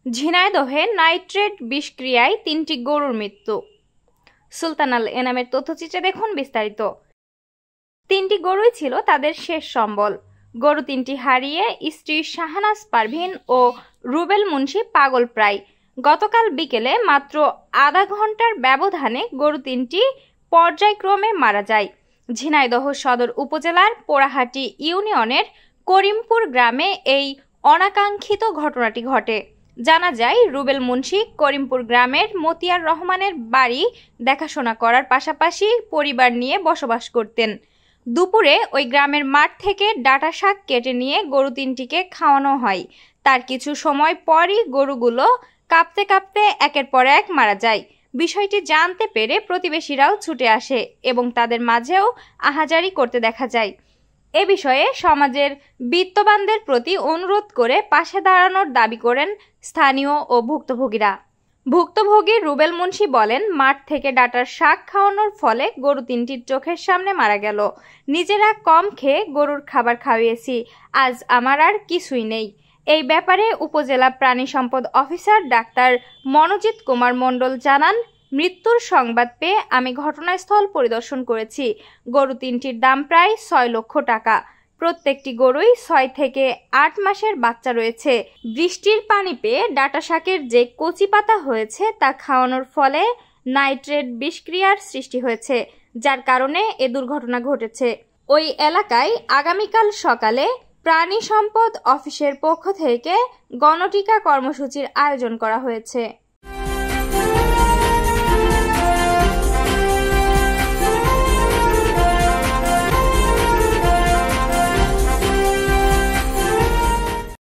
ঝিনাইদহে nitrate বিষক্রিয়ায় ৩টি গরুর মৃত্যু। সুলতান আল এনামের তথ্যচিত্রে দেখুন বিস্তারিত। ৩টি গরুই ছিল তাদের শেষ সম্বল। গরু ৩টি হারিয়ে স্ত্রী শাহনাজ পারভিন ও রুবেল মুন্সি পাগল প্রায়। গতকাল বিকেলে মাত্র আধা ঘন্টার ব্যবধানে গরু ৩টি পর্যায়ক্রমে মারা যায়। ঝিনাইদহ সদর উপজেলার পোড়াহাটি ইউনিয়নের করিমপুর গ্রামে এই অনাকাঙ্ক্ষিত ঘটনাটি ঘটে। জানা যায়, রুবেল মুন্সি করিমপুর গ্রামের মতিয়ার রহমানের বাড়ি দেখাশোনা করার পাশাপাশি পরিবার নিয়ে বসবাস করতেন। দুপুরে ওই গ্রামের মাঠ থেকে ডাঁটা শাক কেটে নিয়ে গরু ৩টিকে খাওয়ানো হয়। তার কিছু সময় পরই গরুগুলো কাঁপতে কাঁপতে একের পর এক মারা যায়। বিষয়টি জানতে পেরে প্রতিবেশীরাও ছুটে আসে এবং তাদের মাঝেও আহাজারি করতে দেখা যায়। এ বিষয়ে সমাজের বিত্তবানদের প্রতি অনুরোধ করে পাশে দাঁড়ানোর দাবি করেন স্থানীয় ও ভুক্তভোগীরা। ভুক্তভোগী রুবেল মুন্সি বলেন, মাঠ থেকে ডাঁটার শাক খাওয়ানোর ফলে গরু ৩টির চোখের সামনে মারা গেল। নিজেরা কম খেয়ে গরুর খাবার খাওয়িয়েছি, আজ আমার আর কিছুই নেই। এই ব্যাপারে উপজেলা প্রাণী সম্পদ অফিসার ডাক্তার মনোজিৎ কুমার মণ্ডল জানান, মৃত্যুর সংবাদ পেয়ে আমি ঘটনাস্থল পরিদর্শন করেছি। গরু ৩টির দাম প্রায় ৬ লক্ষ টাকা। প্রত্যেকটি গরুই ৬ থেকে ৮ মাসের বাচ্চা রয়েছে। বৃষ্টির পানি পেয়ে ডাঁটা শাকের যে কচি পাতা হয়েছে তা খাওয়ানোর ফলে নাইট্রেট বিষক্রিয়ার সৃষ্টি হয়েছে, যার কারণে এ দুর্ঘটনা ঘটেছে। ওই এলাকায় আগামীকাল সকালে প্রাণী সম্পদ অফিসের পক্ষ থেকে গণটিকা কর্মসূচির আয়োজন করা হয়েছে।